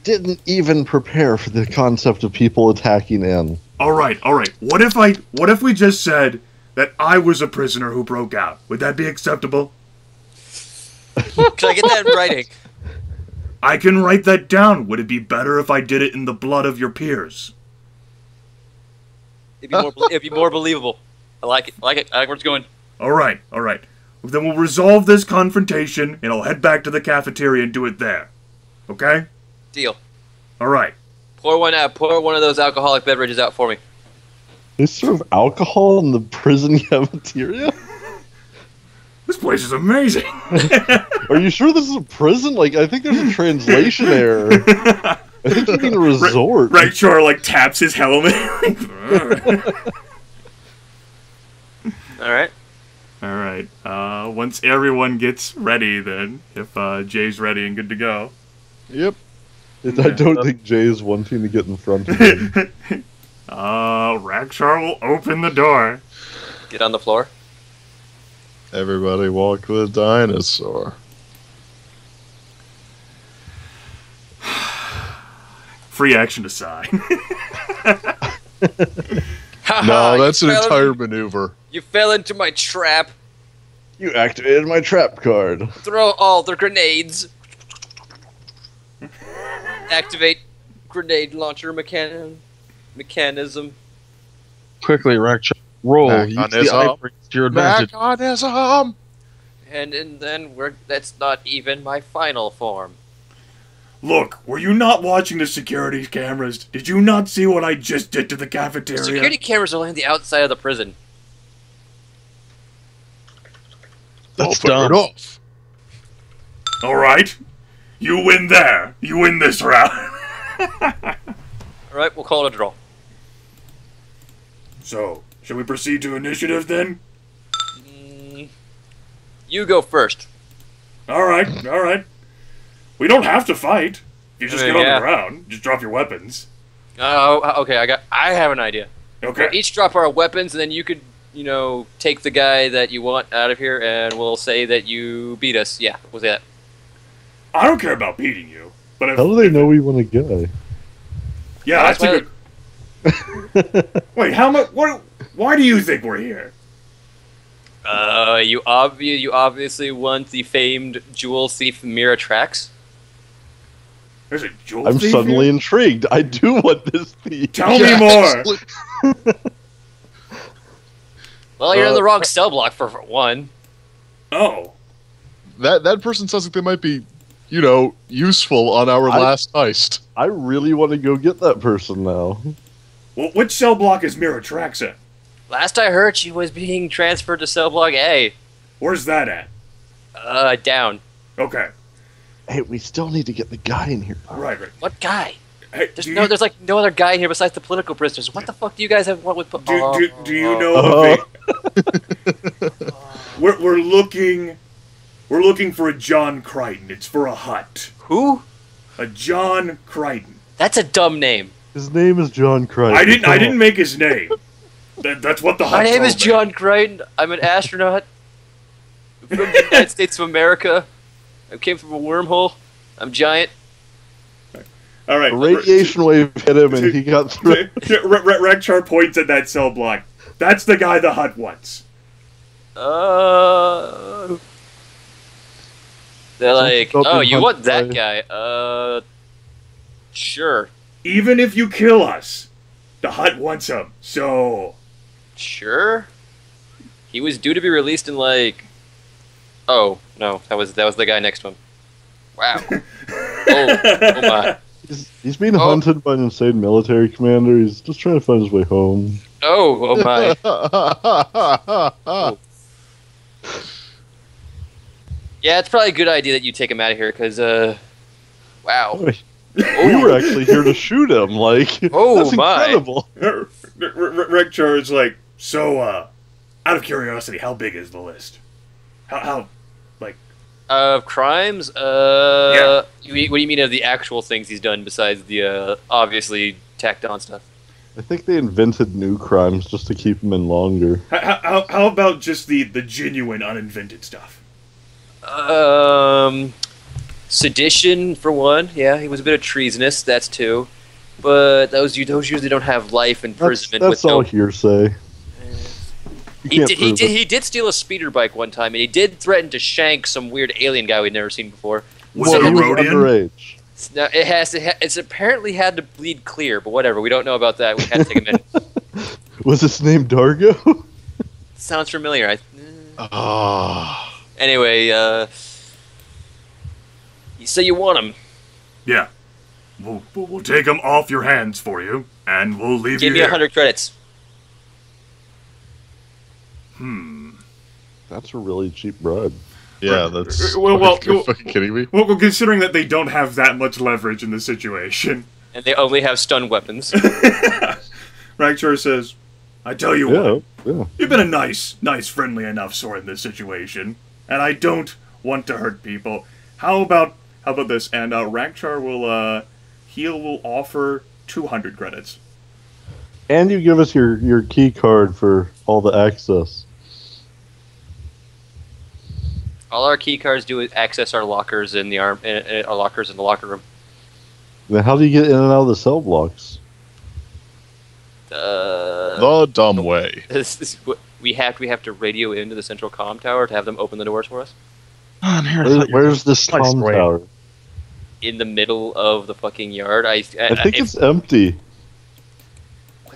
didn't even prepare for the concept of people attacking in. Alright. What if we just said that I was a prisoner who broke out? Would that be acceptable? Can I get that in writing? I can write that down. Would it be better if I did it in the blood of your peers? It'd be more believable. I like it. I like where it's going. Alright. Then we'll resolve this confrontation, and I'll head back to the cafeteria and do it there. Okay? Deal. Alright. Pour one of those alcoholic beverages out for me. They serve alcohol in the prison cafeteria? This place is amazing. Are you sure this is a prison? Like, I think there's a translation error. I think you mean a resort. Rakcharr, like, taps his helmet. Alright. Once everyone gets ready, then, if Jay's ready and good to go. Yep. I don't think Jay's wanting to get in front of him. Rakcharr will open the door. Get on the floor. Everybody walk with a dinosaur. Free action to sign. No, that's an entire maneuver. You fell into my trap. You activated my trap card. Throw all the grenades. Activate grenade launcher mechanism. Quickly, Rakcharr. Roll. Mechanism. To your advantage. Mechanism. And then that's not even my final form. Look, were you not watching the security cameras? Did you not see what I just did to the cafeteria? Security cameras are only on the outside of the prison. That's dumb. Off. Alright. You win there. You win this round. Alright, we'll call it a draw. So, shall we proceed to initiative then? You go first. Alright. We don't have to fight. You just get on the ground. Just drop your weapons. Oh, okay, I have an idea. Okay. We'll each drop our weapons, and then you could, take the guy that you want out of here, and we'll say that you beat us. Yeah, we'll say that. I don't care about beating you, but how do they know we want a guy? Yeah, that's a good... Wait, how much? Why do you think we're here? You obviously want the famed jewel thief Mira Trax. There's a jewel I'm thief suddenly here? intrigued. I do want this thief. Tell me more. Well, you're in the wrong cell block for one. Oh. That person sounds like they might be, useful on our last heist. I really want to go get that person now. Well, which cell block is Mira Trax in? Last I heard, she was being transferred to cell block A. Where's that at? Down. Okay. Hey, we still need to get the guy in here. Right. What guy? Hey, there's like no other guy in here besides the political prisoners. What the fuck do you guys have? What with? Do you know? We're looking for a John Crichton. It's for a hut. Who? A John Crichton. That's a dumb name. His name is John Crichton. I didn't make his name. That's what the hut. My name is John Crichton. I'm an astronaut from the United States of America. I came from a wormhole. I'm giant. All right. A radiation wave hit him and he got through. Rakcharr points at that cell block. That's the guy the hut wants. They're like, oh, you want that guy? Sure. Even if you kill us, the hut wants him. So. Sure. He was due to be released in like. Oh no, that was the guy next to him. Wow. oh my. He's being hunted by an insane military commander. He's just trying to find his way home. Oh my. Oh. Yeah, it's probably a good idea that you take him out of here, because, wow. We were actually here to shoot him, like, that's incredible. Rakcharr is like, so, out of curiosity, how big is the list? How like... crimes? Yeah. What do you mean of the actual things he's done besides the, obviously, tacked on stuff? I think they invented new crimes just to keep him in longer. How about just the genuine uninvented stuff? Sedition, for one. Yeah, he was a bit of treasonous. That's two. But those usually don't have life imprisonment. That's with all no... hearsay. He did steal a speeder bike one time, and he did threaten to shank some weird alien guy we'd never seen before. Was it a he was Rodian? underage. Now, it's apparently had to bleed clear, but whatever. We don't know about that. We had to take him in. Was his name Dargo? Sounds familiar. Ah. Anyway, you say you want him. Yeah. We'll take him off your hands for you, and we'll leave Give you me here. 100 credits. That's a really cheap bribe. Yeah, that's. Well, You're fucking kidding me? Well, considering that they don't have that much leverage in this situation. And they only have stun weapons. Rakcharr says, I tell you what, Yeah. you've been a nice, friendly enough sort in this situation, and I don't want to hurt people. How about this? And Rakcharr will offer 200 credits. And you give us your key card for all the access. All our key cards do is access our lockers in the our lockers in the locker room. Then how do you get in and out of the cell blocks? The dumb way. We have to radio into the central comm tower to have them open the doors for us. Where's this Slice comm away. tower? In the middle of the fucking yard. I think it's empty.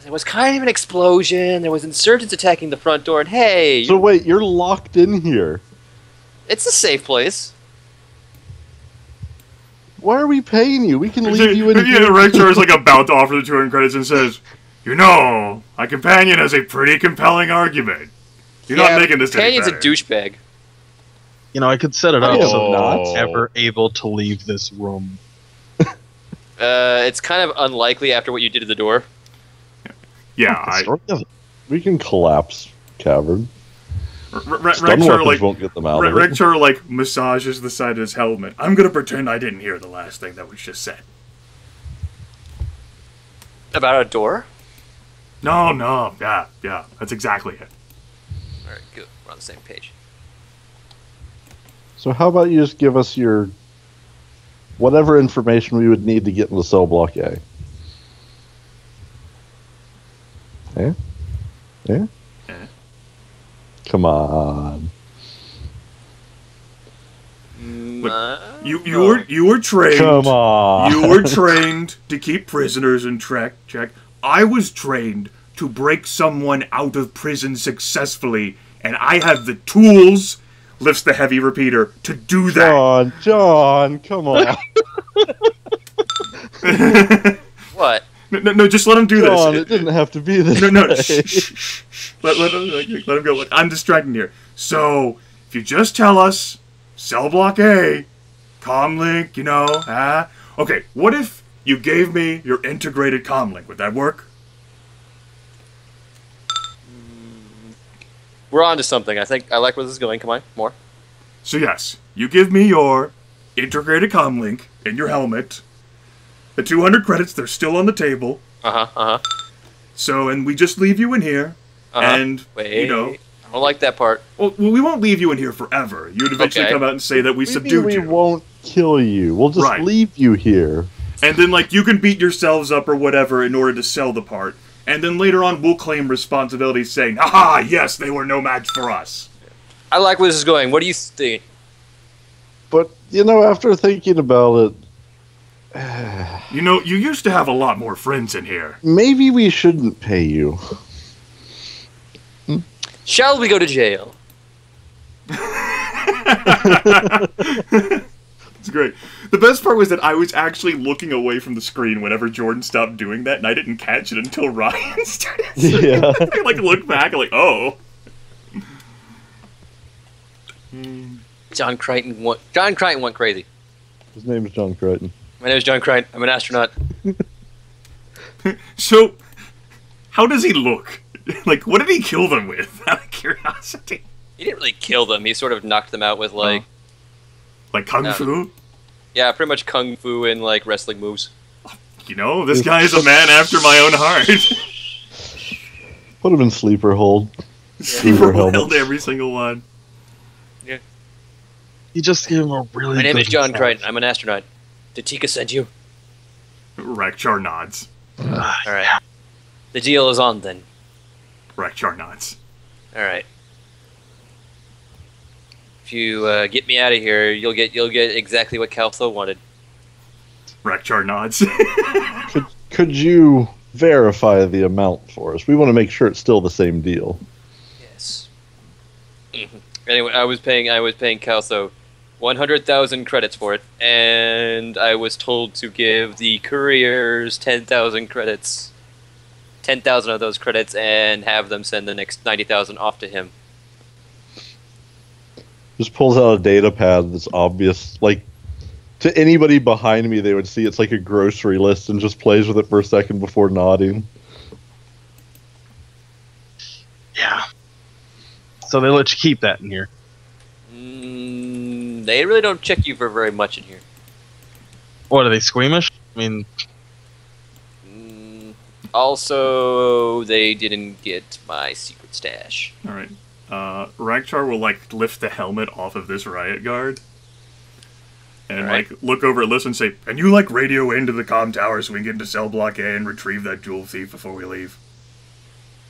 There was kind of an explosion. There was insurgents attacking the front door, and hey, So wait, you're locked in here. it's a safe place. Why are we paying you? We can leave you in Yeah, here. Rakcharr is like about to offer the 200 credits and says, you know, my companion has a pretty compelling argument. You're not making this any Companion's a better. douchebag. You know, I could set it I up am so not. I'm never able to leave this room. It's kind of unlikely after what you did to the door. Yeah, We can collapse cavern. Stun Rakcharr weapons like won't get them out of it. Rakcharr like massages the side of his helmet. I'm gonna pretend I didn't hear the last thing that was just said. About a door? No, yeah, that's exactly it. Alright, good. We're on the same page. So how about you just give us your whatever information we would need to get into cell block A? Yeah? Yeah? Eh? Come on. You were trained. Come on. You were trained to keep prisoners in check. I was trained to break someone out of prison successfully, and I have the tools, lifts the heavy repeater, to do that. John, come on. What? No, just let him do John, this. it didn't have to be this No, way. shh. Let him go. Look, I'm distracting here. So, if you just tell us, cell block A, comlink, Okay, what if you gave me your integrated comlink? Would that work? We're on to something. I think I like where this is going. Come on, more. So yes, you give me your integrated comlink in your helmet. The 200 credits, they're still on the table. So, and we just leave you in here. And, Wait, I don't like that part. Well, we won't leave you in here forever. You'd eventually come out and say that we subdued We you. won't kill you. We'll just leave you here. And then, you can beat yourselves up or whatever in order to sell the part. And then later on, we'll claim responsibility saying, "Aha, yes, they were no match for us." I like where this is going. What do you think? But, after thinking about it... you used to have a lot more friends in here. Maybe we shouldn't pay you. Shall we go to jail? It's great. The best part was that I was actually looking away from the screen whenever Jordan stopped doing that, and I didn't catch it until Ryan started. Yeah. I looked back, and oh. John Crichton went crazy. His name is John Crichton. My name is John Crichton. I'm an astronaut. So, how does he look? What did he kill them with? Out of curiosity. He didn't really kill them. He sort of knocked them out with Kung Fu? Yeah, pretty much Kung Fu and wrestling moves. This guy is a man after my own heart. Put him in sleeper hold. Sleeper held every single one. Yeah. You just gave him a really My name good is John massage. Crichton. I'm an astronaut. Did Tika send you? Rakcharr nods. Alright. The deal is on then. Rakcharr nods. Alright. If you get me out of here, you'll get exactly what Caltho wanted. Rakcharr nods. Could you verify the amount for us? We want to make sure it's still the same deal. Yes. Anyway, I was paying Caltho 100,000 credits for it, and I was told to give the couriers 10,000 credits. 10,000 of those credits, and have them send the next 90,000 off to him. Just pulls out a data pad that's obvious. Like, to anybody behind me, they would see it's like a grocery list and just plays with it for a second before nodding. Yeah. So they let you keep that in here. They really don't check you for very much in here. What, are they squeamish? I mean, Also, they didn't get my secret stash. Alright. Rakcharr will, like, lift the helmet off of this riot guard. And, Alright. like, look over at Lissa and say, "Can you, like, radio into the comm tower so we can get into cell block A and retrieve that jewel thief before we leave?"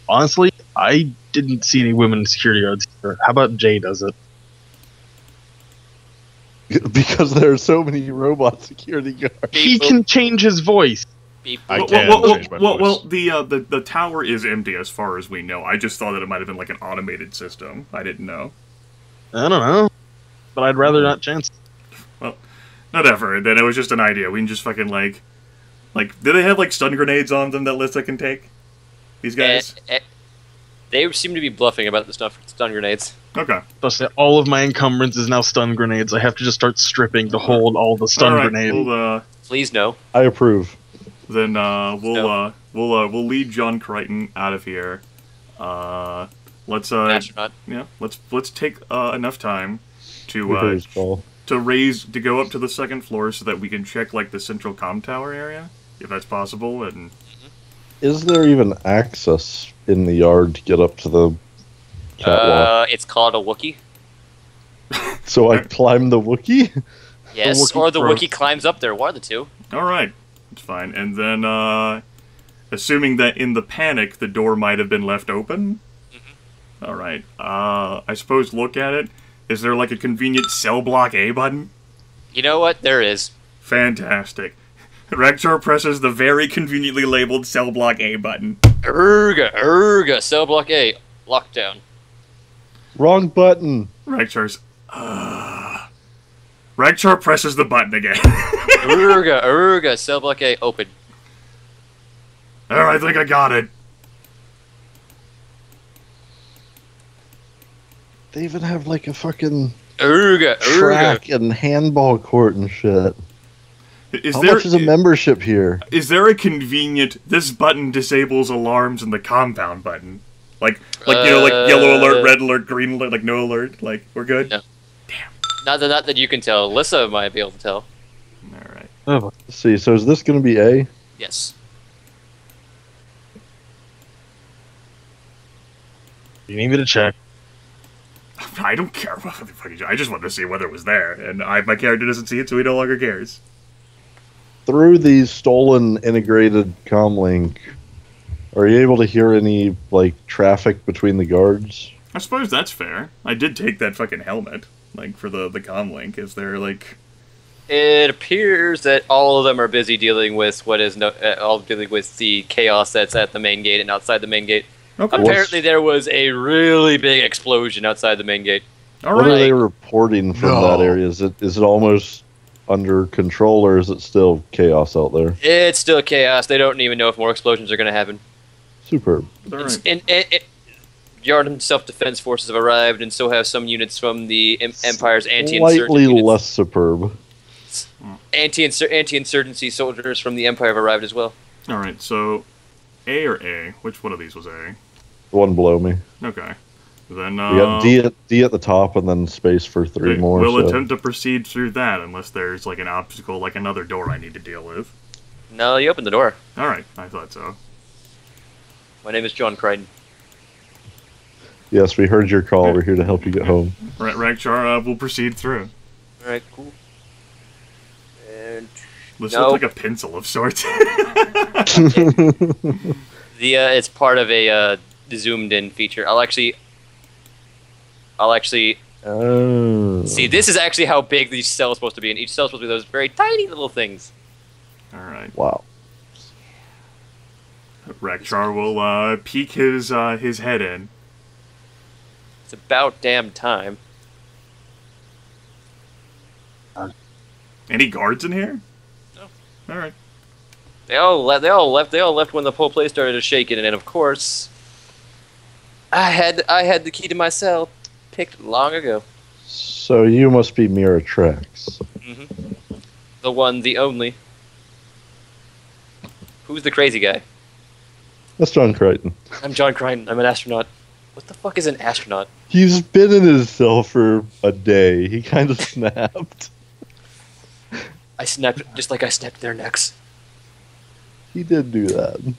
honestly, I didn't see any women security guards here. How about Jay does it? Because there are so many robot security guards. He can change his voice. Beep. I Well, can well, change my well, voice. the tower is empty as far as we know. I just thought that it might have been, like, an automated system. I didn't know. I don't know. But I'd rather not chance. Whatever, then it was just an idea. We can just fucking, like, do they have, like, stun grenades on them that Lissa can take? These guys? They seem to be bluffing about the stun grenades. Okay. Especially all of my encumbrance is now stun grenades. I have to just start stripping to hold all the stun Alright, grenades. we'll, Please no. I approve. then, we'll lead John Crichton out of here. Let's, Astronaut. yeah, let's take, enough time to, Rehearse call. to go up to the second floor so that we can check, like, the central comm tower area, if that's possible, and... Is there even access in the yard to get up to the catwalk? It's called a Wookiee. So I climb the Wookiee? Yes, Wookiee or the Pro. Wookiee climbs up there. One of the two. Alright, that's fine. And then, assuming that in the panic the door might have been left open? Alright, I suppose look at it. Is there, like, a convenient cell block A button? You know what? There is. Fantastic. Rakcharr presses the very conveniently labeled cell block A button. Urga, cell block A, lockdown. Wrong button. Rakcharr's, Rakcharr presses the button again. Urga, cell block A, open. I think I got it. They even have like a fucking Urga. track and handball court and shit. How much is a membership here? Is there a convenient, this button disables alarms in the compound button? Like you know, like yellow alert, red alert, green alert, like no alert, like, we're good? No. Not that you can tell. Lissa might be able to tell. Alright. Oh, Let's see, so is this going to be A? Yes. you need me to check. I don't care what the fuck I just wanted to see whether it was there, and my character doesn't see it, so he no longer cares. Through the stolen integrated comlink, are you able to hear any, like, traffic between the guards? I suppose that's fair. I did take that fucking helmet, like, for the comlink. Is there, like... It appears that all of them are busy dealing with dealing with the chaos that's at the main gate and outside the main gate. Okay. Apparently, there was a really big explosion outside the main gate. What are Alright. they reporting from No. that area? Is it almost under control, or is it still chaos out there? It's still chaos. They don't even know if more explosions are going to happen. Superb. Alright. Yard and self-defense forces have arrived, and so have some units from the Empire's Slightly anti-insurgency less superb. anti-insurgency soldiers from the Empire have arrived as well. Alright, so... A or A? Which one of these was A? The one below me. Okay. Then, We got D at the top, and then space for three okay, more. we'll so. attempt to proceed through that, unless there's, like, an obstacle, like another door I need to deal with. No, you opened the door. Alright, I thought so. My name is John Crichton. Yes, we heard your call. We're here to help you get home. Rakcharr will proceed through. Alright, cool. And... This No. looks like a pencil of sorts. It's part of a zoomed-in feature. I'll actually... Oh. See, this is actually how big each cell is supposed to be, and each cell is supposed to be those very tiny little things. Alright. Wow. Rakcharr will peek his head in. It's about damn time. Any guards in here? No. Alright. They all left when the whole place started shaking, and of course, I had the key to my cell picked long ago. So you must be Miratrax. The one, the only. Who's the crazy guy? That's John Crichton. I'm John Crichton. I'm an astronaut. What the fuck is an astronaut? He's been in his cell for a day. He kind of snapped. I snapped just like I snapped their necks. He did do that.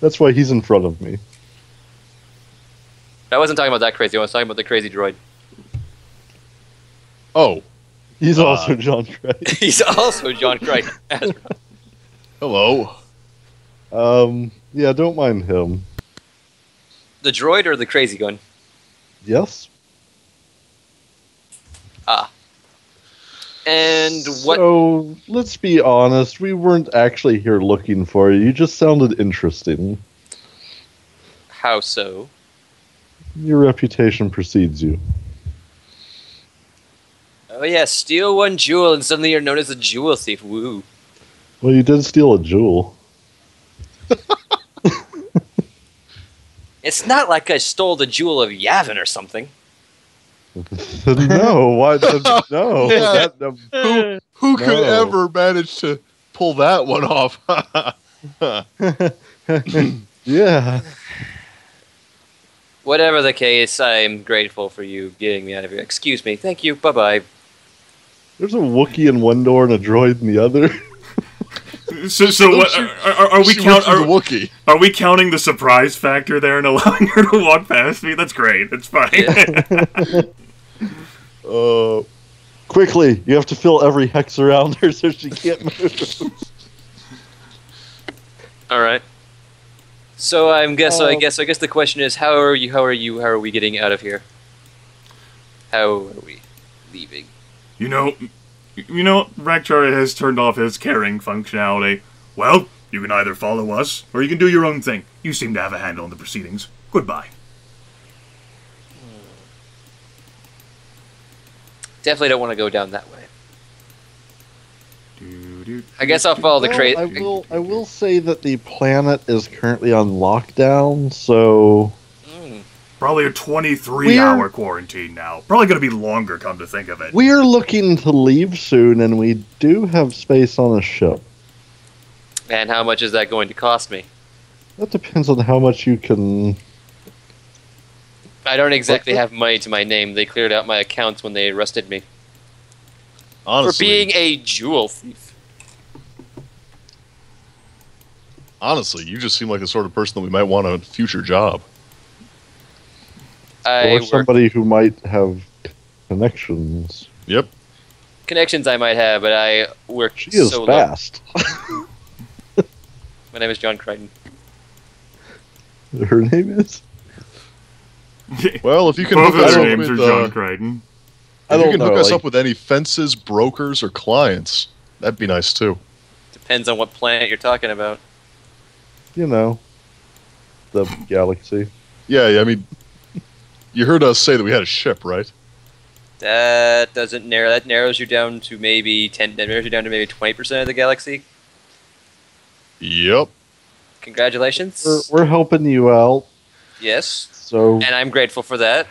That's why he's in front of me. I wasn't talking about that crazy. I was talking about the crazy droid. Oh, He's also John Crichton. He's also John Crichton. Astronaut. hello. Yeah, don't mind him. The droid or the crazy gun? Yes? Ah. And what? So, let's be honest, we weren't actually here looking for you. You just sounded interesting. How so? Your reputation precedes you. Oh yeah, steal one jewel and suddenly you're known as a jewel thief. Woo. Well, you did steal a jewel. It's not like I stole the jewel of Yavin or something. No, why? No. Yeah. Who could No. ever manage to pull that one off? Yeah. Whatever the case, I'm grateful for you getting me out of here. Excuse me. Thank you. Bye-bye. There's a Wookiee in one door and a droid in the other. So what? Are we She went through the counting? Wookiee. Are we counting the surprise factor there and allowing her to walk past me? That's great. It's fine. Yeah. Quickly, you have to fill every hex around her so she can't move. All right. So I guess the question is, how are we getting out of here? How are we leaving? You know, Rakcharr has turned off his carrying functionality. Well, you can either follow us, or you can do your own thing. You seem to have a handle on the proceedings. Goodbye. Definitely don't want to go down that way. I guess I'll follow the crate. I will say that the planet is currently on lockdown, so Probably a 23-hour quarantine now. Probably going to be longer, come to think of it. we're looking to leave soon, and we do have space on a ship. And how much is that going to cost me? That depends on how much you can. I don't exactly have money to my name. They cleared out my accounts when they arrested me Honestly, for being a jewel thief. honestly, you just seem like the sort of person that we might want a future job. Or somebody who might have connections. Yep. Connections I might have, but I work She is solo. fast. My name is John Crichton. Her name is? Well, if you can Both hook of us their up names are with, John Crichton. I if you don't can know, hook us like- up with any fences, brokers, or clients, that'd be nice too. Depends on what planet you're talking about. You know, the galaxy. Yeah, I mean, you heard us say that we had a ship, right? That doesn't narrow. That narrows you down to maybe 10. That narrows you down to maybe 20% of the galaxy. Yep. Congratulations. We're helping you out, Yes, so and I'm grateful for that.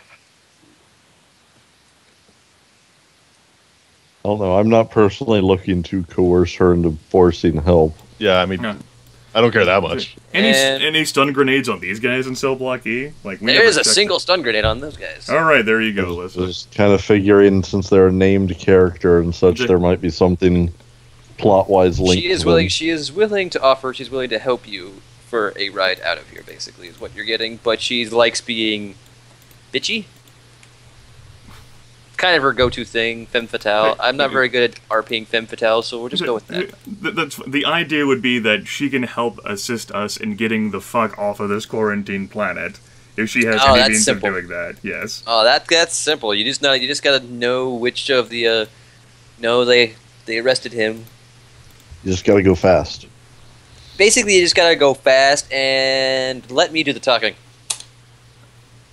I don't know. I'm not personally looking to coerce her into forcing help. Yeah, I mean, Yeah. I don't care that much. And- Any stun grenades on these guys in Cell Block E? Like we There never is a checked single it. stun grenade on those guys. All right, there you go, Lissa. Just kind of figuring, since they're a named character and such, Okay. there might be something plot-wise linked. She is to willing. them. She is willing to offer. She's willing to help you for a ride out of here. Basically, is what you're getting. But she likes being bitchy. kind of her go-to thing, femme fatale. I'm not very good at RPing femme fatale, so we'll just go with that. The idea would be that she can help assist us in getting the fuck off of this quarantine planet. If she has any means of doing that, yes. Oh, that's simple. You just gotta know which of the no, they arrested him. You just gotta go fast. Basically, you just gotta go fast and let me do the talking.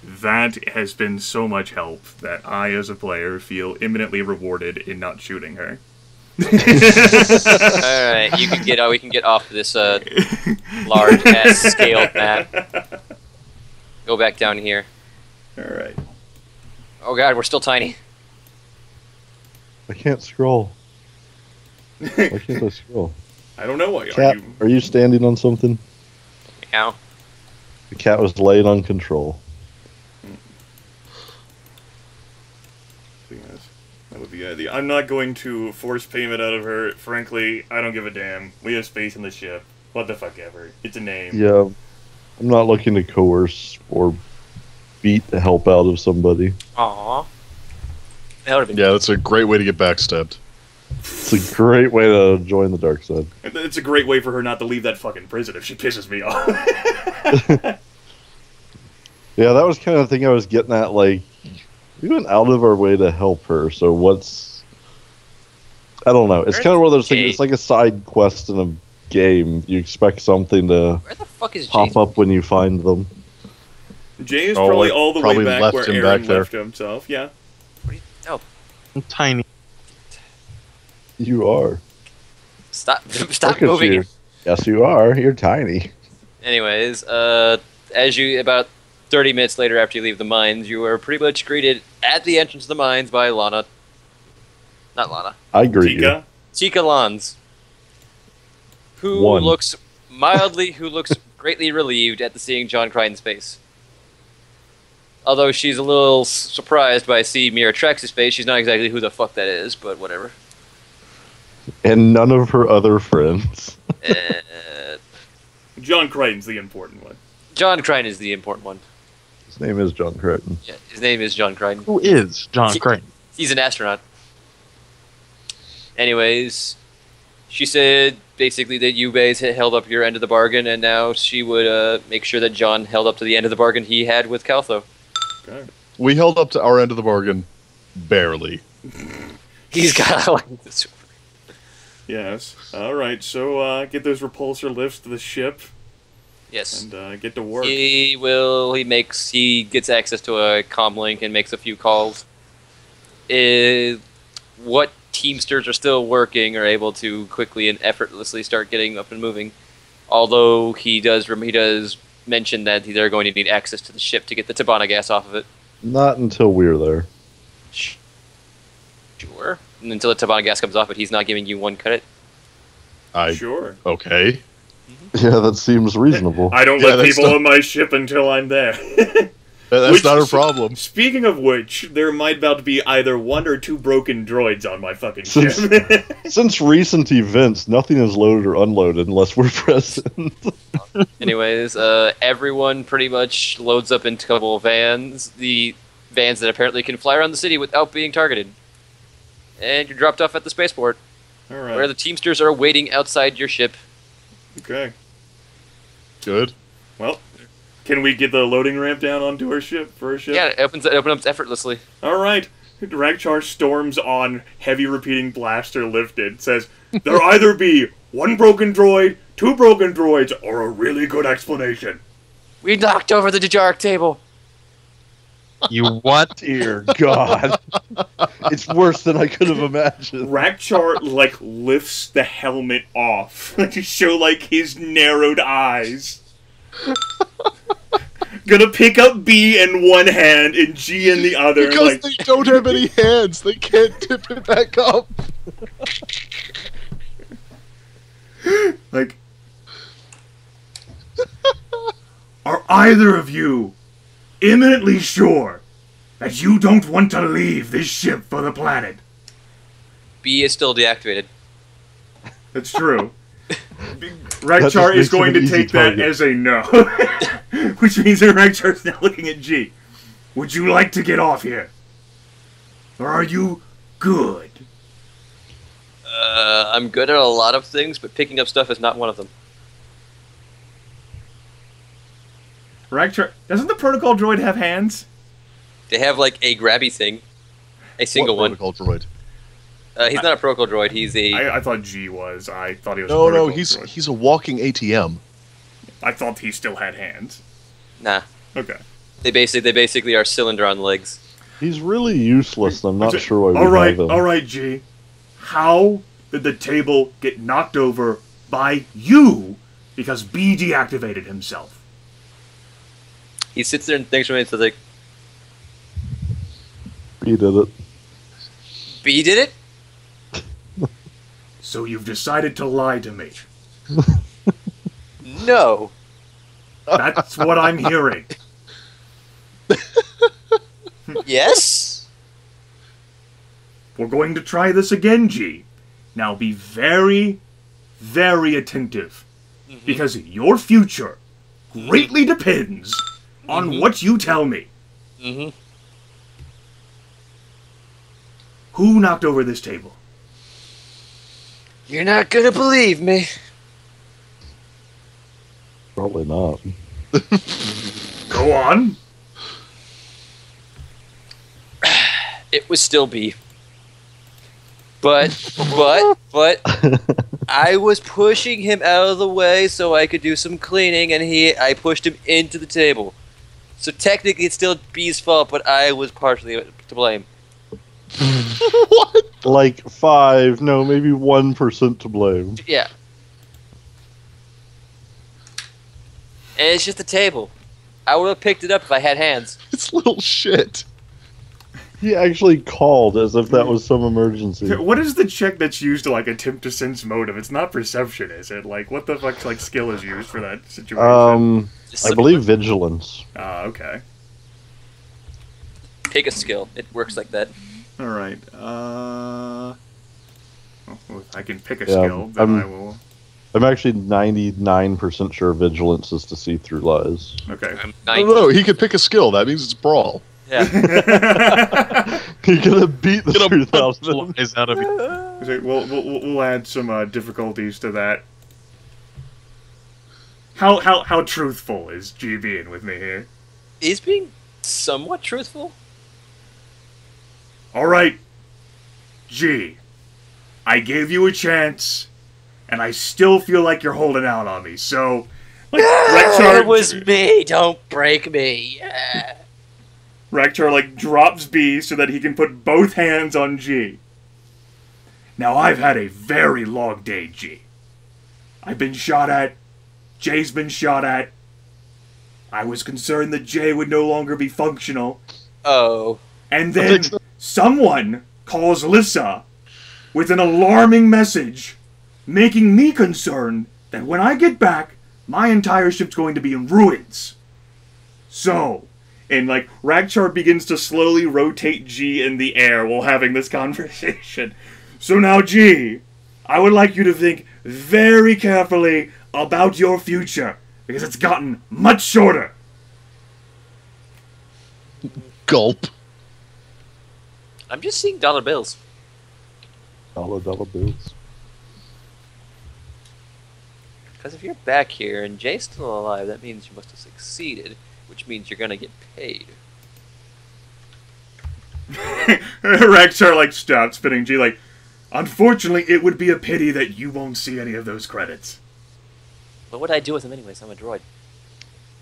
That has been so much help that I, as a player, feel imminently rewarded in not shooting her. Alright, we can get off this large ass scaled map. Go back down here. Alright. Oh god, we're still tiny. I can't scroll. Why can't I scroll? I don't know why. Cat, are you standing on something? Ow. The cat was laying on control. That would be the idea. I'm not going to force payment out of her. Frankly, I don't give a damn. We have space in the ship. What the fuck ever. It's a name. Yeah. I'm not looking to coerce or beat the help out of somebody. Aww. That would have been Yeah, that's a great way to get backstabbed. It's a great way to join the dark side. It's a great way for her not to leave that fucking prison if she pisses me off. Yeah, that was kind of the thing I was getting at. Like, we went out of our way to help her, so what's... I don't know. It's kind of one of those things. It's like a side quest in a game. You expect something to Where the fuck is pop Jason? up when you find them. Jay is probably all the way back where Aaron left himself. Yeah. What are you, no. I'm tiny. You are. Stop Look at moving. you. Yes, you are. You're tiny. Anyways, as you about 30 minutes later after you leave the mines, you are pretty much greeted at the entrance of the mines by Laana. Not Laana. I greet you. Chica Lons. Who looks greatly relieved at the seeing John Crichton's face. Although she's a little surprised by seeing Mira Trex's face, she's not exactly who the fuck that is, but whatever. And none of her other friends. John Crichton's the important one. John Crichton is the important one. His name is John Crichton. Yeah, his name is John Crichton. Who is John Crichton? He's an astronaut. Anyways, she said basically that you guys had held up your end of the bargain, and now she would make sure that John held up to the end of the bargain he had with Caltho. Okay. We held up to our end of the bargain. Barely. He's got like this. Yes. Alright, so get those repulsor lifts to the ship. Yes. And get to work. He gets access to a comm link and makes a few calls. What Teamsters are still working are able to quickly and effortlessly start getting up and moving. Although he does mention that they're going to need access to the ship to get the tabana gas off of it. Not until we're there. Sure. And until the tabana gas comes off it, he's not giving you one credit. Sure. Okay. Yeah, that seems reasonable. I don't let people on my ship until I'm there. That's not a problem. Speaking of which, there might about to be either 1 or 2 broken droids on my fucking ship. Since recent events, nothing is loaded or unloaded unless we're present. Anyways, everyone pretty much loads up into a couple of vans. The vans that apparently can fly around the city without being targeted. And you're dropped off at the spaceport. Alright. Where the Teamsters are waiting outside your ship. Okay. Good. Well, can we get the loading ramp down onto our ship for a ship? Yeah, it opens up effortlessly. Alright. Rakcharr storms on, heavy repeating blaster lifted, says, there either be 1 broken droid, 2 broken droids, or a really good explanation. We knocked over the Dejark table. You what? Dear God. It's worse than I could have imagined. Rakcharr, lifts the helmet off to show, his narrowed eyes. Gonna pick up B in one hand and G in the other. Because they don't have any hands. They can't tip it back up. Are either of you imminently sure that you don't want to leave this ship for the planet? B is still deactivated. That's true. Rakcharr is going to take that as a no. Which means that Rakcharr's now looking at G. Would you like to get off here? Or are you good? I'm good at a lot of things, but picking up stuff is not one of them. Rakcharr, doesn't the protocol droid have hands? They have like a grabby thing, a single one. Protocol droid? He's not a protocol droid. He's a. I thought G was. I thought he was. No, a protocol he's droid. he's a walking ATM. I thought he still had hands. Nah. Okay. They basically are cylinder on legs. He's really useless. I'm not sure why All we right, have him. all right, G. How did the table get knocked over by you because B deactivated himself? He sits there and thinks for a minute, says like, He did it. B did it? So you've decided to lie to me. No. That's what I'm hearing. Yes? We're going to try this again, G. Now be very, very attentive. Because your future greatly depends on what you tell me. Mm-hmm. Who knocked over this table? You're not gonna believe me. Probably not. Go on. It was still B. But I was pushing him out of the way so I could do some cleaning, and I pushed him into the table. So technically it's still B's fault, but I was partially to blame. What? Like 5, no, maybe 1% to blame. Yeah. And it's just a table. I would have picked it up if I had hands. It's little shit. He actually called as if that was some emergency. What is the check that's used to, like, attempt to sense motive? It's not perception, is it? Like, what the fuck, like, skill is used for that situation? I believe vigilance. Ah, okay. Pick a skill. It works like that. Alright, well, if I can pick a skill, then I will... I'm actually 99% sure vigilance is to see through lies. Okay. No, he could pick a skill. That means it's brawl. Yeah. You're gonna beat the Get a 3000. lies out of it. So we'll add some difficulties to that. How truthful is G being with me here? He's being somewhat truthful. Alright, G. I gave you a chance, and I still feel like you're holding out on me, so... Like, Rakcharr, It was me. Don't break me. Rakcharr, like, drops B so that he can put both hands on G. Now, I've had a very long day, G. I've been shot at. J's been shot at. I was concerned that J would no longer be functional. Oh. And then someone calls Lissa with an alarming message, making me concerned that when I get back, my entire ship's going to be in ruins. So... And, like, Rakcharr begins to slowly rotate G in the air while having this conversation. So now, G, I would like you to think very carefully about your future, because it's gotten much shorter. Gulp. I'm just seeing dollar bills. Dollar bills. Because if you're back here and Jay's still alive, that means you must have succeeded, which means you're gonna get paid. Rakcharr, like, stopped spinning G, like, unfortunately, it would be a pity that you won't see any of those credits. What would I do with him anyways? I'm a droid.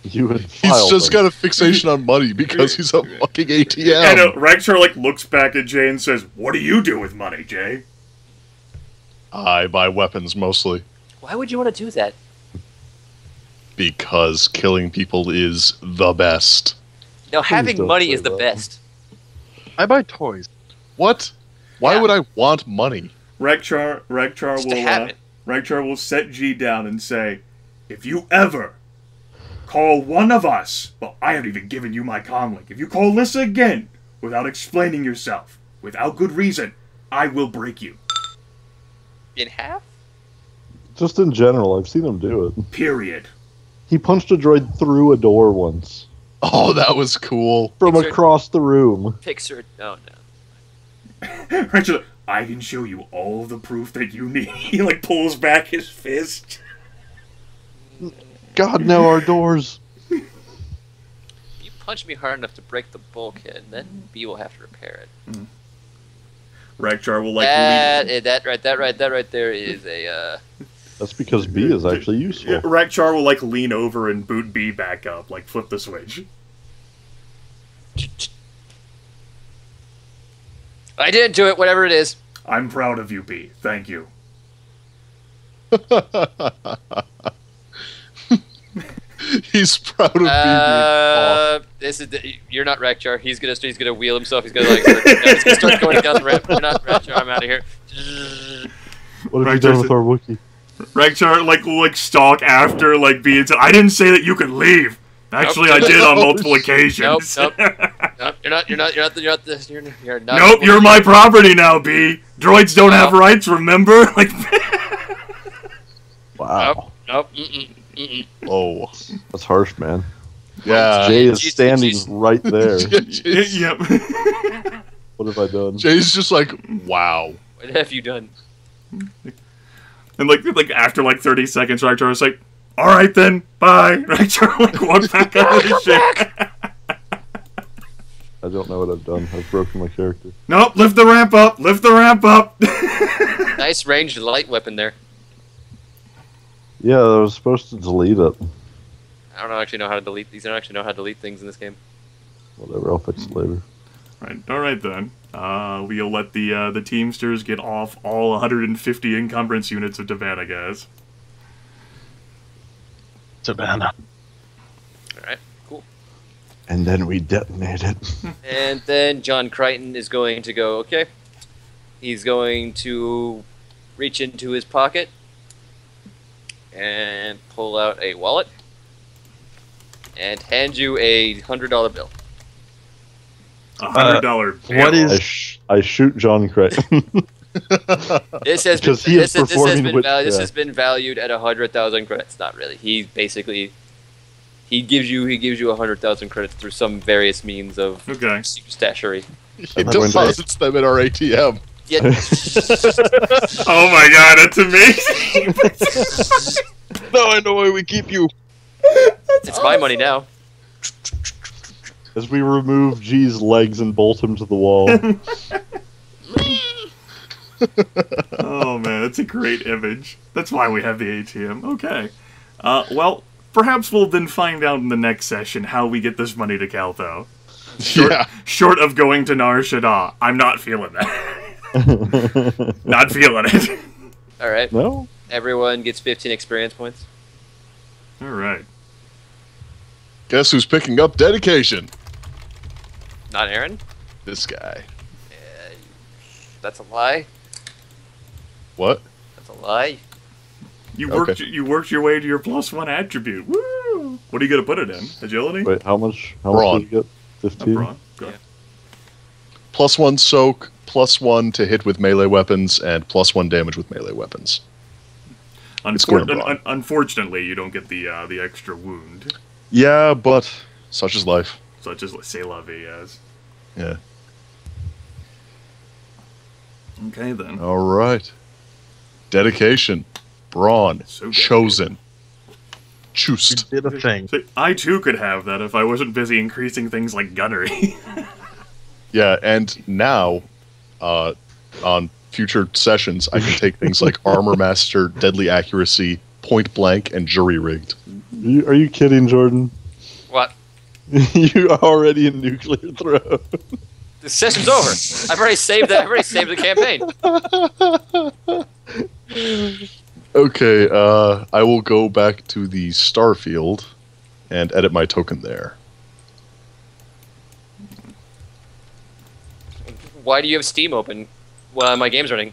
You would He's file just them. got a fixation on money because he's a fucking ATM. And Rakcharr, like, looks back at Jay and says, what do you do with money, Jay? I buy weapons mostly Why would you want to do that? because killing people is the best. No, having don't money say is the that. best. I buy toys. What? Why Yeah. would I want money? Rakcharr Just to have it. Rakcharr will set G down and say, if you ever call one of us, well, I haven't even given you my comlink. If you call Lissa again without explaining yourself, without good reason, I will break you. In half? Just in general, I've seen him do it. Period. He punched a droid through a door once. Oh, that was cool. From Picture- across the room. Pixar. Oh, no. Rakcharr, I can show you all the proof that you need. He like pulls back his fist. God, no, our doors. You punch me hard enough to break the bulkhead, then B will have to repair it. Rakcharr will like that right there is a That's because B is actually useful. Rakcharr will like lean over and boot B back up, like flip the switch. I didn't do it, whatever it is. I'm proud of you, B. Thank you. He's proud of being off. This is you're not Rakcharr. He's gonna wheel himself. He's gonna he's gonna start going down the ramp. You're not Rakcharr. I'm out of here. What have you done with our Wookiee? Rakcharr like stalk after like B until I didn't say that you could leave. Actually, I did on multiple occasions. Nope. You're not. Nope, you're my property now, B. Droids don't have rights, remember? Like. Wow. Nope. Oh, That's harsh, man. yeah. Jay is standing right there. Yep. What have I done? Jay's just like, wow. What have you done? And like after like 30 seconds, Rakcharr was like, "All right then, bye." Rakcharr like walked back out of the ship. I don't know what I've done. I've broken my character. Nope, lift the ramp up. Lift the ramp up. Nice ranged light weapon there. Yeah, I was supposed to delete it. I don't actually know how to delete these. I don't actually know how to delete things in this game. Whatever, I'll fix it later. Right. All right then. We'll let the Teamsters get off all 150 encumbrance units of tabana, guys. Tabana. Alright, cool. And then we detonate it. And then John Crichton is going to go, okay. He's going to reach into his pocket and pull out a wallet and hand you a $100 bill. $100 bill. What is... I shoot John Crichton. This has Because he is performing this has been valued at 100,000 credits. Not really. He basically he gives you 100,000 credits through some various means of Okay. stashery. He deposits them in our ATM. Yeah. Oh my god, that's amazing! Now I know why we keep you. It's my money now. As we remove G's legs and bolt him to the wall. Oh man, that's a great image. That's why we have the ATM. Okay. Well, perhaps we'll then find out in the next session how we get this money to Caltho. Short of going to Nar Shaddaa. I'm not feeling that. Not feeling it. Alright. No? Everyone gets 15 experience points. Alright. Guess who's picking up dedication? Not Aaron? This guy. That's a lie. What? That's a lie. You Okay. worked your way to your +1 attribute. Woo! What are you gonna put it in? Agility? Wait, how much Brawn. did you get? 15? Brawn. Go. Yeah. +1 soak, +1 to hit with melee weapons, and +1 damage with melee weapons. going wrong. Unfortunately, you don't get the extra wound, Yeah, but such is life. such as C'est la vie, yes. Yeah. Okay then. All right. Dedication. Brawn. So Chosen. You Choosed. did a thing. So I too could have that if I wasn't busy increasing things like gunnery. Yeah, and now, on future sessions, I can take things like Armor Master, Deadly Accuracy, Point Blank, and Jury Rigged. Are you kidding, Jordan? What? You are already in nuclear throw. The session's over. I've already saved that. I've already saved the campaign. Okay, I will go back to the Starfield and edit my token there. Why do you have Steam open while my game's running?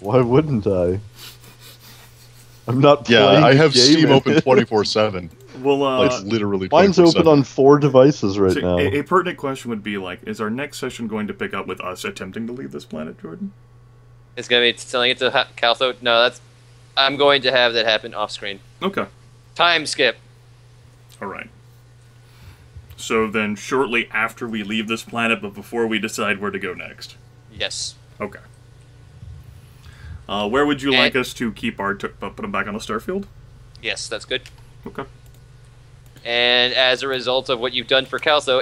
Why wouldn't I? I'm not playing Yeah, I have the game Steam in open it. 24/7. Well, Like literally 24/7. Mine's open on 4 devices right so now. a pertinent question would be like, is our next session going to pick up with us attempting to leave this planet, Jordan? It's gonna be telling it to Caltho. No, that's. I'm going to have that happen off screen. Okay. Time skip. All right. So then, shortly after we leave this planet, but before we decide where to go next. Yes. Okay. Where would you like us to keep our... put them back on the starfield? Yes, that's good. Okay. And as a result of what you've done for Calso,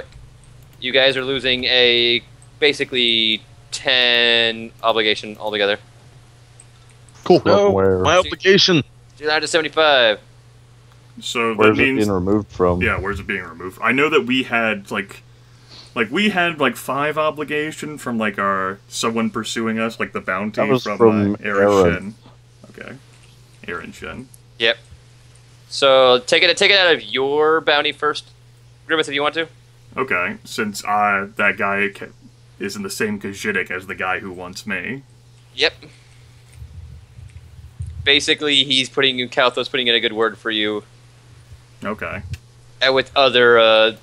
you guys are losing a basically 10 obligation altogether. Cool. No, Where? my obligation. You're down to 75. So that Where's it means... being removed from? Yeah, where's it being removed? I know that we had, like we had, 5 obligation from, someone pursuing us, the bounty That was from from Aaron Aaron. Shen. Okay. Aaron Shen. Yep. So take it out of your bounty first, Grimith, if you want to. Okay, since that guy is in the same Khajiitic as the guy who wants me. Yep. Basically, Kaltho's putting in a good word for you. Okay. And with other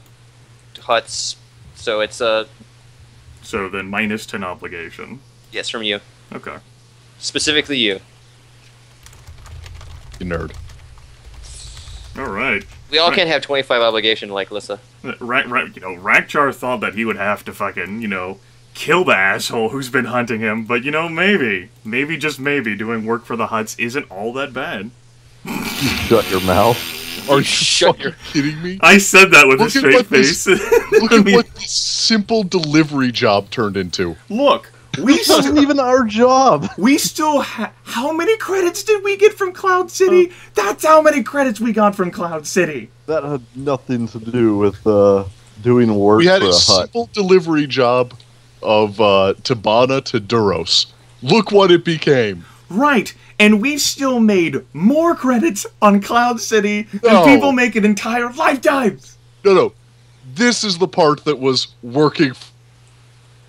huts, so it's So then minus 10 obligation. yes from you, Okay. specifically you. You nerd. All right. We all can't have 25 obligation like Lissa. Rakcharr thought that he would have to fucking, kill the asshole who's been hunting him, but maybe just maybe doing work for the huts isn't all that bad. Shut your mouth. Are you Shut fucking kidding me? I said that with a Look at straight what this- face. Look at what this simple delivery job turned into. Look, This wasn't even our job. we still how many credits did we get from Cloud City? That's how many credits we got from Cloud City. That had nothing to do with doing work We had for a a hut. simple delivery job of tabana to Duros. Look what it became. Right, and we've still made more credits on Cloud City than No. people make in entire lifetimes. No. This is the part that was working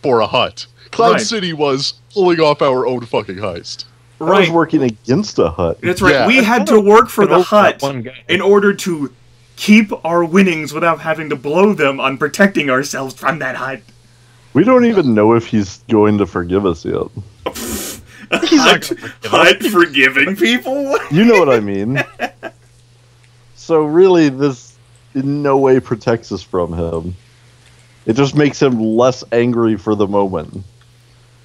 for a hut. Cloud Right. City was pulling off our own fucking heist. I was working against a hut. That's right. Yeah. We had to work for the That hut one guy. in order to keep our winnings without having to blow them on protecting ourselves from that hut. We don't even know if he's going to forgive us yet. He's not gonna forgive us. Hut forgiving people? You know what I mean. So really, this in no way protects us from him. It just makes him less angry for the moment.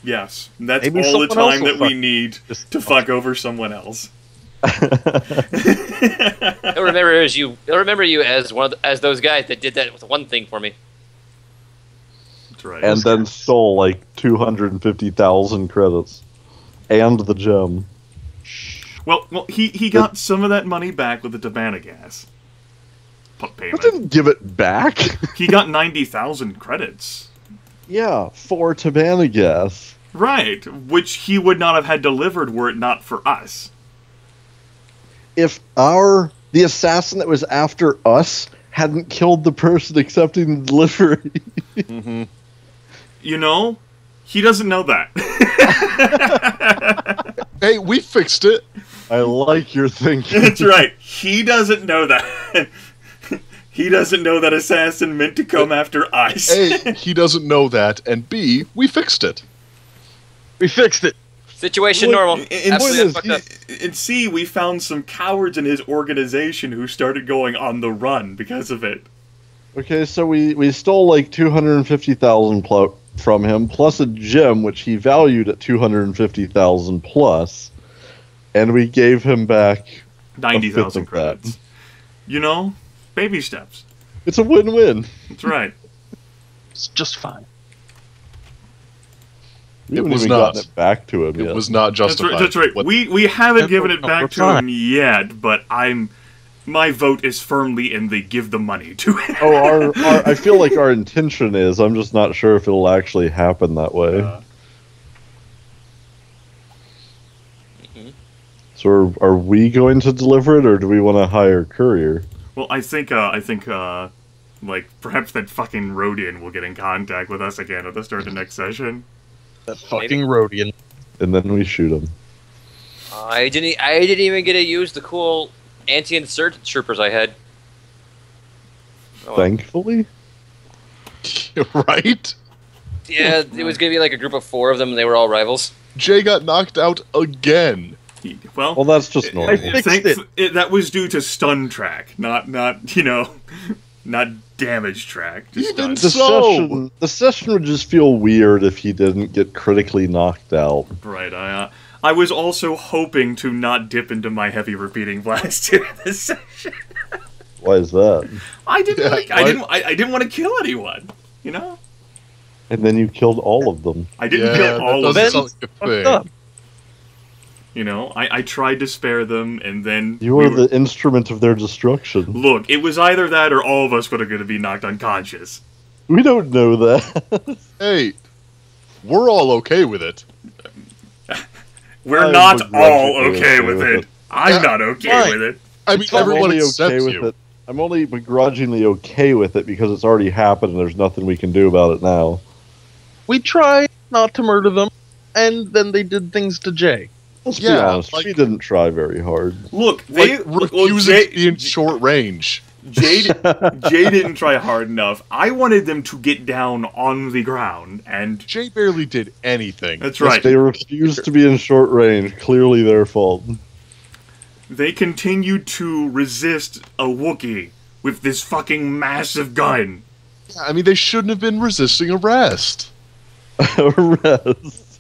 Yes, that's Maybe all the someone else time will that we fuck- need just to fuck over someone else. They'll remember you as those guys that did that with one thing for me. That's right. And then stole like 250,000 credits. And the gem. Well, he got some of that money back with the tabana gas I payment. didn't give it back. He got 90,000 credits. Yeah, for tabana gas. Right, which he would not have had delivered were it not for us. If the assassin that was after us hadn't killed the person accepting the delivery. He doesn't know that. Hey, we fixed it. I like your thinking. That's right. He doesn't know that. He doesn't know that assassin meant to come after us. A, he doesn't know that, and B, we fixed it. We fixed it. Situation Well, normal. and- Absolutely fucked up. And C, we found some cowards in his organization who started going on the run because of it. Okay, so we stole like 250,000 from him, plus a gem which he valued at 250,000 plus, and we gave him back 90,000 of that. credits. Baby steps. It's a win-win. That's right. It's just fine. We It haven't was even not. gotten it back to him It yet. was not justified. That's right. What- We haven't given it we're back to fine. him yet, but my vote is firmly in the give the money to him. Oh, I feel like our intention is. I'm just not sure if it'll actually happen that way. So are we going to deliver it, or do we want to hire courier? Well, I think, perhaps that fucking Rodian will get in contact with us again at the start of the next session. That fucking Rodian. And then we shoot him. I didn't even get to use the cool anti-insurgent troopers I had. Oh, well. Thankfully? Right? Yeah, it was gonna be like a group of 4 of them, and they were all rivals. Jay got knocked out again. Well, that's just normal. fixed it. That was due to stun track, not not damage track. Just Even stunned. The session would just feel weird if he didn't get critically knocked out. Right. I was also hoping to not dip into my heavy repeating blast during this session. Why is that? I didn't want to kill anyone. You know. And then you killed all of them. I didn't kill all of them. them. Like a thing. You know, I tried to spare them, and then... You were the instrument of their destruction. Look, it was either that or all of us were going to be knocked unconscious. We don't know that. Hey, we're all okay with it. We're I'm not all begrudgingly okay with it. I'm not okay with it. I mean, I'm everyone only accepts okay with you. it. I'm only begrudgingly okay with it because it's already happened and there's nothing we can do about it now. We tried not to murder them, and then they did things to Jay. Let's be honest, we didn't try very hard. Look, Refusing to be in short range. Jay didn't try hard enough. I wanted them to get down on the ground, and Jay barely did anything. that's right. They refused to be in short range. Clearly their fault. They continued to resist a Wookiee with this fucking massive gun. I mean, they shouldn't have been resisting arrest. Arrest.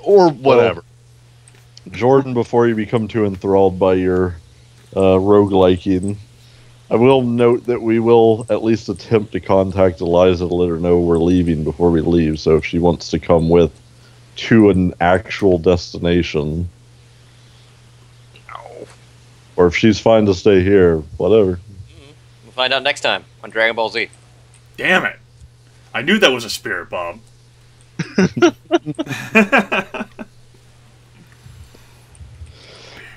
Or whatever. Jordan, before you become too enthralled by your rogueliking, I will note that we will at least attempt to contact Eliza to let her know we're leaving before we leave, so if she wants to come with to an actual destination. No. Or if she's fine to stay here, whatever. We'll find out next time on Dragon Ball Z. Damn it. I knew that was a spirit bomb.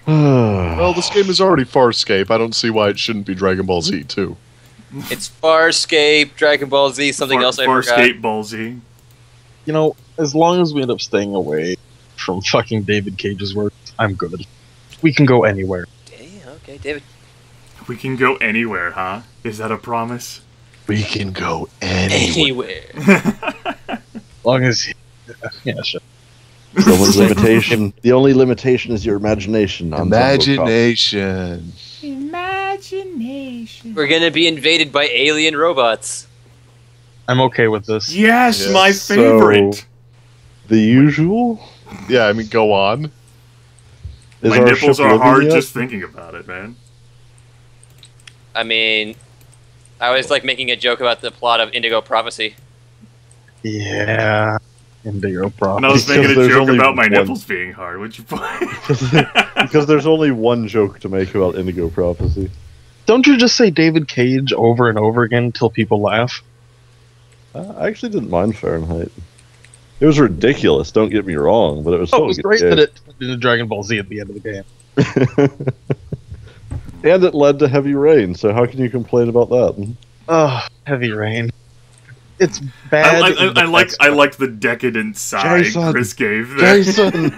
Well, this game is already Farscape. I don't see why it shouldn't be Dragon Ball Z, too. It's Farscape, Dragon Ball Z, something else I forgot. Farscape Ball Z. You know, as long as we end up staying away from fucking David Cage's work, I'm good. We can go anywhere. Damn, okay, David. We can go anywhere, huh? Is that a promise? We can go anywhere. As long as... Yeah, sure. The only limitation is your imagination. On Imagination. Imagination. We're gonna be invaded by alien robots. I'm okay with this. Yes, Yes. my favorite. So, the usual? Yeah, I mean, go on. Is My our nipples ship are living hard yet? just thinking about it, man. I mean, I was like making a joke about the plot of Indigo Prophecy. Yeah. Indigo And Prophecy. I was making a Because there's joke only about my one. nipples being hard. Would you Because there's only one joke to make about Indigo Prophecy. Don't you just say David Cage over and over again until people laugh? I actually didn't mind Fahrenheit. It was ridiculous, don't get me wrong, but it was Oh, still it was a good great game. that it turned into Dragon Ball Z at the end of the game. And it led to heavy rain, so how can you complain about that? Oh, Heavy Rain. It's bad. I liked the decadent side Jason. Chris gave there. Jason!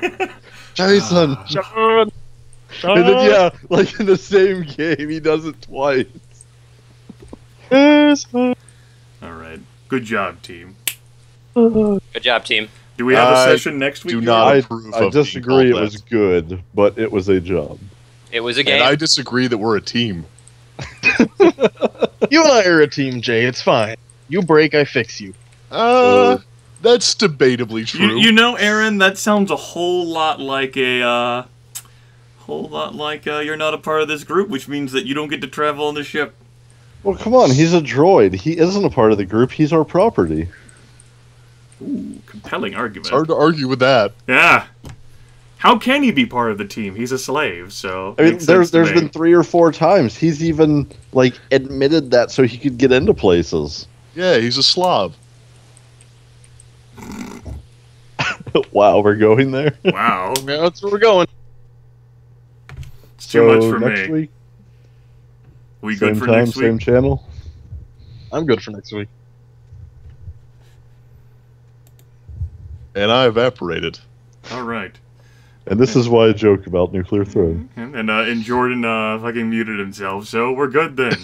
Jason! Sean! And then, yeah, like in the same game, he does it twice. Alright. Good job, team. Good job, team. Do we have a I session next week? do Jordan? not- I approve of being disagree, it called was that. good, but it was a job. It was a And game. I disagree that we're a team. You and I are a team, Jay. It's fine. You break, I fix you. That's debatably true. You know, Aaron, that sounds a whole lot like you're not a part of this group, which means that you don't get to travel on the ship. Well, come on, he's a droid. He isn't a part of the group, he's our property. Ooh, compelling argument. It's hard to argue with that. Yeah. How can he be part of the team? He's a slave, so. I mean, makes there's sense to me. been 3 or 4 times he's even, like, admitted that so he could get into places. Yeah, he's a Slav. Wow, we're going there? Wow. Yeah, that's where we're going. It's too much for next me. week, We same good for time, next same week? channel. I'm good for next week. And I evaporated. Alright. And this is why I joke about nuclear throne. And Jordan fucking muted himself, so we're good then.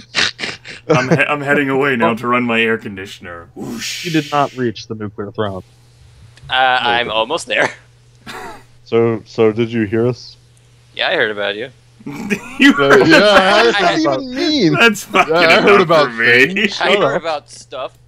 I'm heading away now to run my air conditioner. Whoosh. You did not reach the nuclear throne. I'm almost there. So did you hear us? Yeah, I heard about you. You Yeah, what does that even mean? That's fucking Yeah, I heard enough about for me. things. I Shut heard up. about stuff.